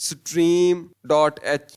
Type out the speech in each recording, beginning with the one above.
stream.h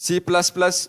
C++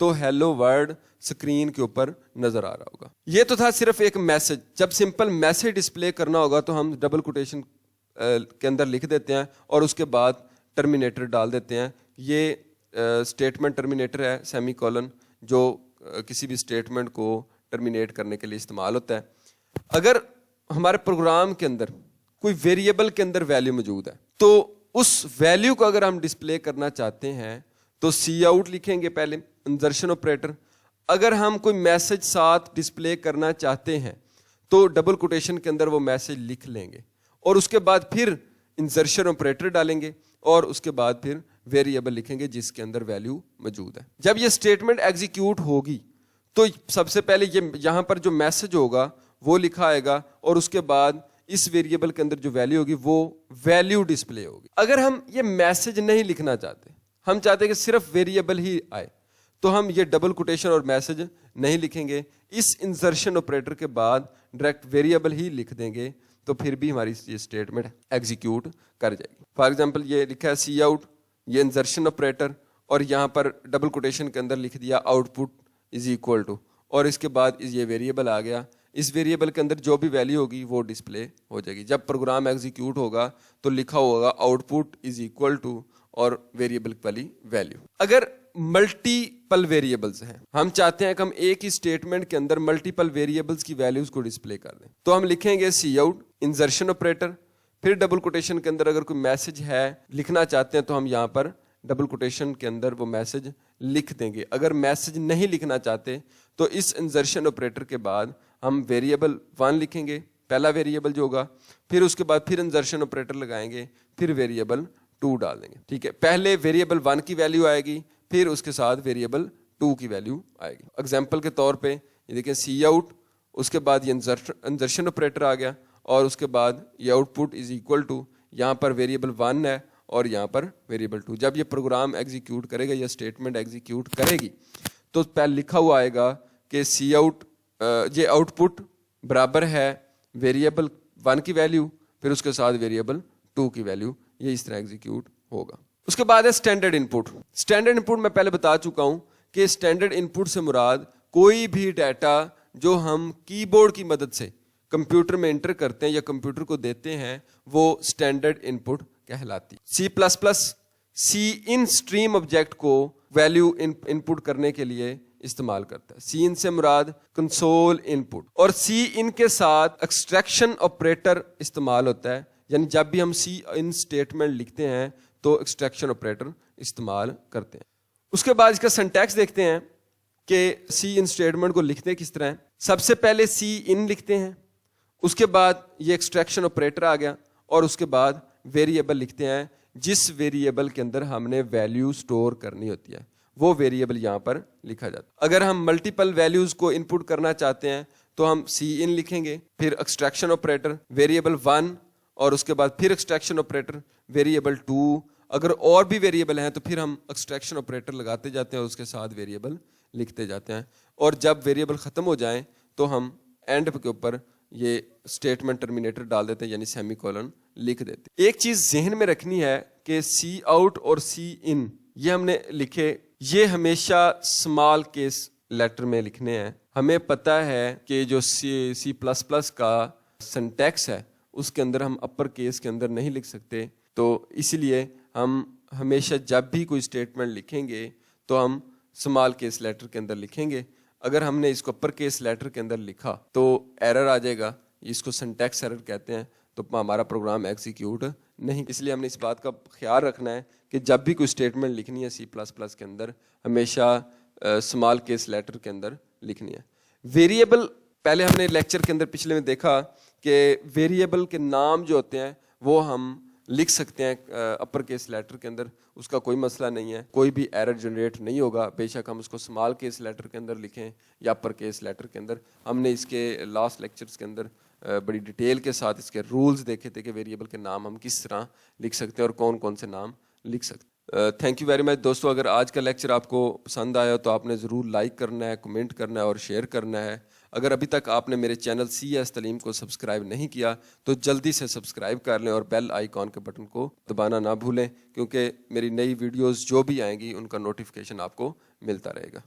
تو hello word screen کے اوپر نظر آ رہا ہوگا. یہ تو تھا صرف ایک میسج. جب سمپل میسج ڈسپلے کرنا ہوگا تو ہم ڈبل کوٹیشن کے اندر لکھ دیتے ہیں اور اس کے بعد ٹرمینیٹر ڈال دیتے ہیں. یہ اسٹیٹمنٹ ٹرمینیٹر ہے, سیمی کولن, جو کسی بھی اسٹیٹمنٹ کو ٹرمینیٹ کرنے کے لیے استعمال ہوتا ہے. اگر ہمارے پروگرام کے اندر کوئی ویریبل کے اندر ویلیو موجود ہے تو اس ویلیو کو اگر ہم ڈسپلے کرنا چاہتے ہیں تو سی آؤٹ لکھیں گے پہلے, انسرشن آپریٹر. اگر ہم کوئی میسج ساتھ ڈسپلے کرنا چاہتے ہیں تو ڈبل کوٹیشن کے اندر وہ میسج لکھ لیں گے اور اس کے بعد پھر انسرشن آپریٹر ڈالیں گے اور اس کے بعد پھر ویریبل لکھیں گے جس کے اندر ویلیو موجود ہے. جب یہ اسٹیٹمنٹ ایگزیکیوٹ ہوگی تو سب سے پہلے یہاں پر جو میسج ہوگا وہ لکھا آئے گا اور اس کے بعد اس ویریبل کے اندر جو ویلیو ہوگی وہ ویلیو ڈسپلے ہوگی. اگر ہم یہ میسج نہیں لکھنا چاہتے, ہم چاہتے ہیں کہ صرف ویریبل ہی آئے, تو ہم یہ ڈبل کوٹیشن اور میسج نہیں لکھیں گے. اس انسرشن آپریٹر کے بعد ڈائریکٹ ویریبل ہی لکھ دیں گے تو پھر بھی ہماری یہ اسٹیٹمنٹ ایگزیکیوٹ کر جائے گی. فار ایگزامپل یہ لکھا ہے سی آؤٹ, یہ انسرشن آپریٹر, اور یہاں پر ڈبل کوٹیشن کے اندر لکھ دیا output is equal to, اور اس کے بعد یہ ویریبل آ گیا. اس ویریبل کے اندر جو بھی ویلیو ہوگی وہ ڈسپلے ہو جائے گی. جب پروگرام ایگزیکیوٹ ہوگا تو لکھا ہوگا output is equal to اور ویریبل والی ویلیو. اگر ملٹیپل ویریبلز ہیں, ہم چاہتے ہیں کہ ہم ایک ہی اسٹیٹمنٹ کے اندر ملٹیپل ویریبلز کی ویلیوز کو ڈسپلے کر دیں, تو ہم لکھیں گے سی آؤٹ انسرشن آپریٹر, پھر ڈبل کوٹیشن کے اندر اگر کوئی میسج ہے لکھنا چاہتے ہیں تو ہم یہاں پر ڈبل کوٹیشن کے اندر وہ میسج لکھ دیں گے. اگر میسج نہیں لکھنا چاہتے تو اس انسرشن آپریٹر کے بعد ہم ویریبل 1 لکھیں گے, پہلا ویریبل جو ہوگا, پھر اس کے بعد پھر انسرشن آپریٹر لگائیں گے, پھر ویریبل 2 ڈال دیں گے. ٹھیک ہے, پہلے ویریبل 1 کی ویلیو آئے گی, پھر اس کے ساتھ ویریبل 2 کی ویلیو آئے گی. اگزامپل کے طور پہ یہ دیکھیں سی آؤٹ, اس کے بعد یہ انسرشن آپریٹر آ گیا اور اس کے بعد یہ output is equal to, یہاں پر ویریبل 1 ہے اور یہاں پر ویریبل 2. جب یہ پروگرام ایگزیکیوٹ کرے گا یا اسٹیٹمنٹ ایگزیکیوٹ کرے گی تو پہلے لکھا ہوا آئے گا کہ سی آؤٹ, یہ آؤٹ پٹ برابر ہے ویریبل 1 کی ویلیو پھر اس کے ساتھ ویریبل 2 کی ویلیو. یہ اس طرح ایگزیکیوٹ ہوگا. اس کے بعد ہے اسٹینڈرڈ ان پٹ. اسٹینڈرڈ ان پٹ میں پہلے بتا چکا ہوں کہ اسٹینڈرڈ ان پٹ سے مراد کوئی بھی ڈیٹا جو ہم کی بورڈ کی مدد سے کمپیوٹر میں انٹر کرتے ہیں یا کمپیوٹر کو دیتے ہیں وہ اسٹینڈرڈ ان پٹ کہلاتی. سی ان اسٹریم آبجیکٹ کو ویلیو ان پٹ کرنے کے لیے استعمال کرتا ہے. سی ان سے مراد کنسول ان پٹ, اور سی ان کے ساتھ ایکسٹریکشن آپریٹر استعمال ہوتا ہے. یعنی جب بھی ہم سی ان اسٹیٹمنٹ لکھتے ہیں تو ایکسٹریکشن آپریٹر استعمال کرتے ہیں. اس کے بعد اس کا سنٹیکس دیکھتے ہیں کہ سی ان اسٹیٹمنٹ کو لکھتے کس طرح ہیں. سب سے پہلے سی ان لکھتے ہیں, اس کے بعد یہ ایکسٹریکشن آپریٹر آ گیا اور اس کے بعد ویریبل لکھتے ہیں جس ویریبل کے اندر ہم نے ویلیو سٹور کرنی ہوتی ہے وہ ویریبل یہاں پر لکھا جاتا ہے. اگر ہم ملٹیپل ویلیوز کو ان پٹ کرنا چاہتے ہیں تو ہم سی ان لکھیں گے, پھر ایکسٹریکشن آپریٹر ویریبل 1 اور اس کے بعد پھر ایکسٹریکشن آپریٹر ویریبل 2. اگر اور بھی ویریبل ہیں تو پھر ہم ایکسٹریکشن آپریٹر لگاتے جاتے ہیں اور اس کے ساتھ ویریبل لکھتے جاتے ہیں, اور جب ویریبل ختم ہو جائیں تو ہم اینڈ کے اوپر یہ اسٹیٹمنٹ ٹرمینیٹر ڈال دیتے ہیں یعنی سیمی کولن لکھ دیتے. ایک چیز ذہن میں رکھنی ہے کہ سی آؤٹ اور سی ان یہ ہم نے لکھے, یہ ہمیشہ اسمال کیس لیٹر میں لکھنے ہیں. ہمیں پتہ ہے کہ جو سی پلس پلس کا سنٹیکس ہے اس کے اندر ہم اپر کیس کے اندر نہیں لکھ سکتے, تو اسی لیے ہم ہمیشہ جب بھی کوئی اسٹیٹمنٹ لکھیں گے تو ہم اسمال کیس لیٹر کے اندر لکھیں گے. اگر ہم نے اس کو اپر کیس لیٹر کے اندر لکھا تو ایرر آ جائے گا, اس کو سنٹیکس ایرر کہتے ہیں, تو ہمارا پروگرام ایگزیکیوٹ نہیں. اس لیے ہم نے اس بات کا خیال رکھنا ہے کہ جب بھی کوئی اسٹیٹمنٹ لکھنی ہے سی پلس پلس کے اندر ہمیشہ اسمال کیس لیٹر کے اندر لکھنی ہے. ویریبل پہلے ہم نے لیکچر کے اندر پچھلے میں دیکھا کہ ویریبل کے نام جو ہوتے ہیں وہ ہم لکھ سکتے ہیں اپر کیس لیٹر کے اندر, اس کا کوئی مسئلہ نہیں ہے, کوئی بھی ایرر جنریٹ نہیں ہوگا. بے شک ہم اس کو اسمال کیس لیٹر کے اندر لکھیں یا اپر کیس لیٹر کے اندر. ہم نے اس کے لاسٹ لیکچرز کے اندر بڑی ڈیٹیل کے ساتھ اس کے رولز دیکھے تھے کہ ویریبل کے نام ہم کس طرح لکھ سکتے ہیں اور کون کون سے نام لکھ سکتے ہیں. تھینک یو ویری مچ دوستو. اگر آج کا لیکچر آپ کو پسند آیا تو آپ نے ضرور لائک کرنا ہے, کمنٹ کرنا ہے اور شیئر کرنا ہے. اگر ابھی تک آپ نے میرے چینل سی ایس تعلیم کو سبسکرائب نہیں کیا تو جلدی سے سبسکرائب کر لیں اور بیل آئیکن کے بٹن کو دبانا نہ بھولیں, کیونکہ میری نئی ویڈیوز جو بھی آئیں گی ان کا نوٹیفیکیشن آپ کو ملتا رہے گا.